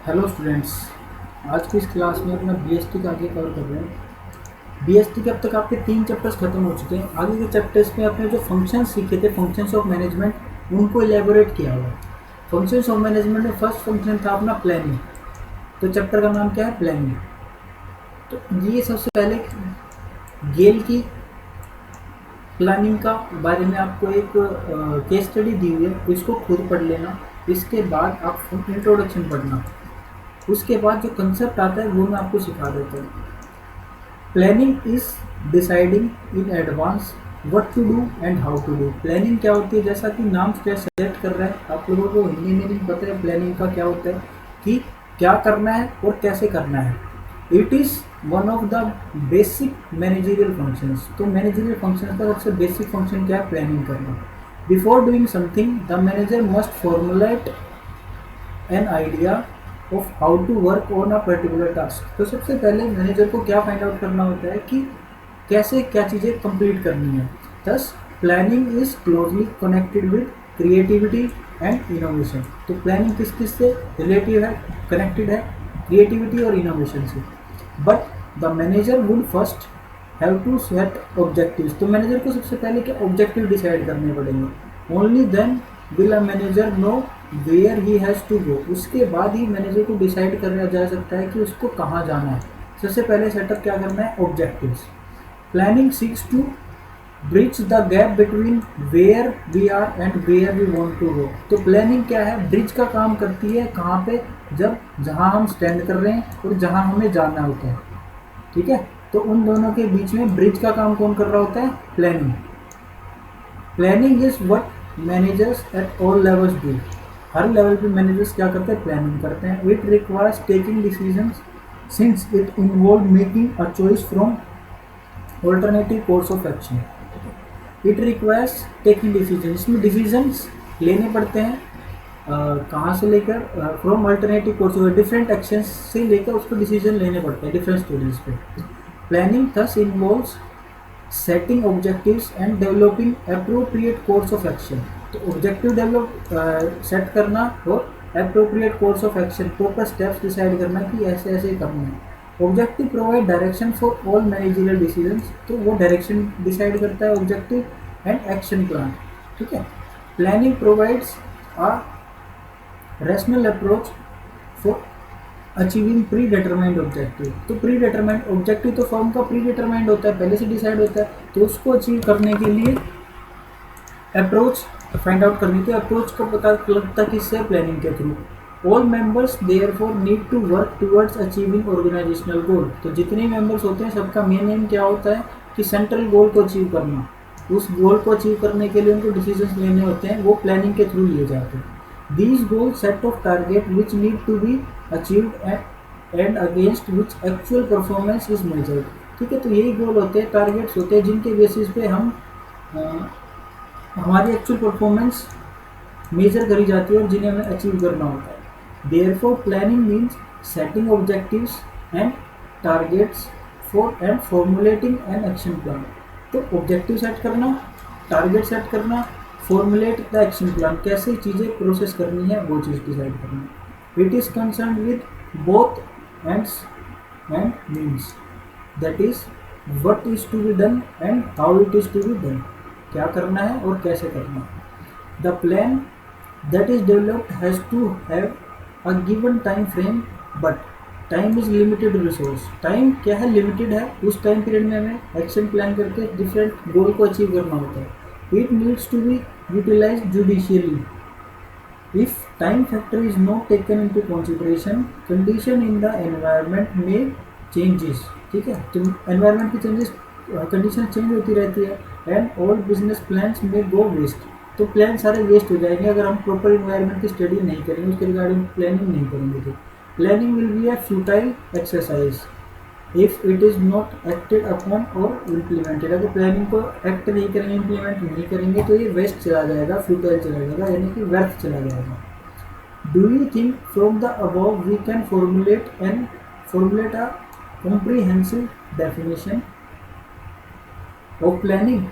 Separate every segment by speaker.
Speaker 1: Hello students. आज की इस क्लास में अपना बीएसटी का आगे कवर कर रहे हैं। बीएसटी के अब तक आपके 3 चैप्टर्स खत्म हो चुके हैं। आगे के चैप्टर्स में अपने जो फंक्शंस सीखे थे, फंक्शंस ऑफ मैनेजमेंट, उनको एलेबोरेट किया हुआ है। फंक्शंस ऑफ मैनेजमेंट में फर्स्ट फंक्शन था अपना प्लानिंग। तो चैप्टर का नाम क्या है? प्लानिंग। तो ये सबसे पहले गेल की प्लानिंग का बारे में आपको एक केस स्टडी दी हुई है, इसको खुद पढ़ लेना। इसके बाद आप इंट्रोडक्शन पढ़ना। उसके बाद जो कंसेप्ट आता है वो मैं आपको सिखा देता हूँ। Planning is deciding in advance what to do and how to do. Planning क्या होती है? जैसा कि नाम सजेस्ट कर रहा है, आप लोगों को हिंदी में नहीं पता है प्लानिंग का क्या होता है, कि क्या करना है और कैसे करना है। It is one of the basic managerial functions. तो मैनेजरियल फंक्शन का सबसे बेसिक फंक्शन क्या है? प्लानिंग करना। Before doing something the manager must formulate an idea of how to work on a particular task. तो सबसे पहले मैनेजर को क्या फाइंड आउट करना होता है कि कैसे क्या चीज़ें कंप्लीट करनी है। Thus planning is closely connected with creativity and innovation. तो प्लानिंग किस किस से रिलेटिव है, कनेक्टेड है? क्रिएटिविटी और इनोवेशन से। But the manager would first have to set objectives. तो मैनेजर को सबसे पहले क्या ऑब्जेक्टिव डिसाइड करने पड़ेंगे। Only then will a manager know where he has to go. उसके बाद ही मैनेजर को डिसाइड करना जा सकता है कि उसको कहाँ जाना है। सबसे पहले सेटअप क्या करना है? Objectives. Planning seeks to bridge the gap between where we are and where we want to go. तो प्लानिंग क्या है? ब्रिज का काम करती है। कहाँ पे? जब जहाँ हम स्टैंड कर रहे हैं और जहाँ हमें जाना होता है। ठीक है, तो उन दोनों के बीच में ब्रिज का काम कौन कर रहा होता है? Planning. Planning is what managers at all levels do. Her level पे मैनेजर्स क्या करते हैं? प्लानिंग करते हैं। It requires taking decisions since it involve making a choice from alternative course of action. It requires taking decision, इसमें decisions लेने पड़ते हैं। कहाँ से लेकर? From alternative course of different actions से लेकर उसको डिसीजन लेने पड़ते हैं डिफरेंट स्टोरीज पे। Planning thus involves setting objectives and developing appropriate course of action. तो ऑब्जेक्टिव डेवलप सेट करना और appropriate course of action, proper steps decide करना कि ऐसे ऐसे करना है। Objective provide direction for all managerial decisions. तो वो डायरेक्शन डिसाइड करता है ऑब्जेक्टिव एंड एक्शन प्लान। ठीक है। Planning provides a rational approach for achieving pre determined objective. तो प्री डिटरमाइंड ऑब्जेक्टिव तो फॉर्म का प्री डिटरमाइंड होता है, पहले से डिसाइड होता है। तो उसको अचीव करने के लिए अप्रोच फाइंड आउट करनी थी। अप्रोच को पता लगता किससे? प्लानिंग के थ्रू। All members therefore need to work towards achieving organisational goal. तो जितने मेंबर्स होते हैं सबका मेन एम क्या होता है? कि सेंट्रल गोल को अचीव करना। उस गोल को अचीव करने के लिए उनको डिसीजंस लेने होते हैं, वो प्लानिंग के थ्रू लिए जाते हैं। These goals set of target which need to be achieved and against which actual performance is measured। ठीक है, तो यही गोल होते हैं, टारगेट्स होते हैं जिनके बेसिस पे हम हमारी एक्चुअल परफॉर्मेंस मेजर करी जाती है और जिन्हें हमें अचीव करना होता है। Therefore planning means setting objectives and targets for and formulating an action plan. तो ऑब्जेक्टिव सेट करना, टारगेट सेट करना, फॉर्मुलेट द एक्शन प्लान, कैसे चीज़ें प्रोसेस करनी है वो चीज़ डिसाइड करनी। It is concern with both ends and means, that is what is to be done and how it is to be done. क्या करना है और कैसे करना है। The plan that is developed has to have a given time frame, but time is limited resource. Time क्या है? Limited है। उस टाइम पीरियड में हमें एक्शन प्लान करके डिफरेंट गोल को अचीव करना होता है। It needs to be utilized judicially. If time factor is not taken into consideration, condition in the environment may changes। ठीक है, तो environment की changes, condition change होती रहती है and all business plans may go waste। तो plan सारे waste हो जाएंगे अगर हम प्रॉपर इन्वायरमेंट की स्टडी नहीं करेंगे, उसके रिगार्डिंग प्लानिंग नहीं करेंगे। तो planning will be a futile exercise if it is not acted upon और इम्प्लीमेंटेड। अगर प्लानिंग को एक्ट नहीं करेंगे, इम्प्लीमेंट नहीं करेंगे तो ये वेस्ट चला जाएगा, फ्यूटाइल चला जाएगा, यानी कि व्यर्थ चला जाएगा। Do you think from the above we can formulate a comprehensive definition of planning?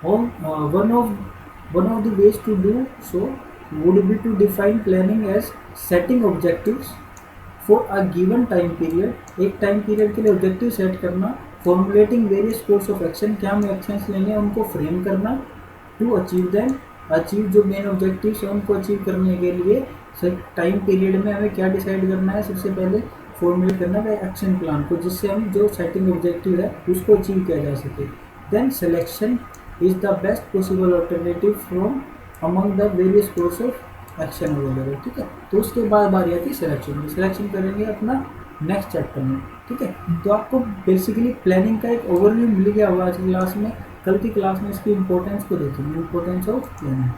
Speaker 1: One of the ways to do so would be to define planning as setting objectives for a given time period, एक time period के लिए objective set करना, formulating various course of action, क्या हमें actions लेंगे उनको frame करना, to achieve them, achieve जो मेन ऑब्जेक्टिव्स हैं उनको अचीव करने के लिए टाइम पीरियड में हमें क्या डिसाइड करना है, सबसे पहले फॉर्मुलेट करना है एक्शन प्लान को, जिससे हम जो सेटिंग ऑब्जेक्टिव है उसको अचीव किया जा सके। Then selection is the best possible alternative from among the various course of action वगैरह, ठीक है। तो उसके बाद बारी आती है सिलेक्शन की, सिलेक्शन करेंगे अपना नेक्स्ट चैप्टर में, ठीक है। तो आपको बेसिकली प्लानिंग का एक ओवरव्यू मिल गया होगा आज की क्लास में। कल की क्लास में इसकी इंपॉर्टेंस को देखेंगे, इंपॉर्टेंस ऑफ प्लानिंग।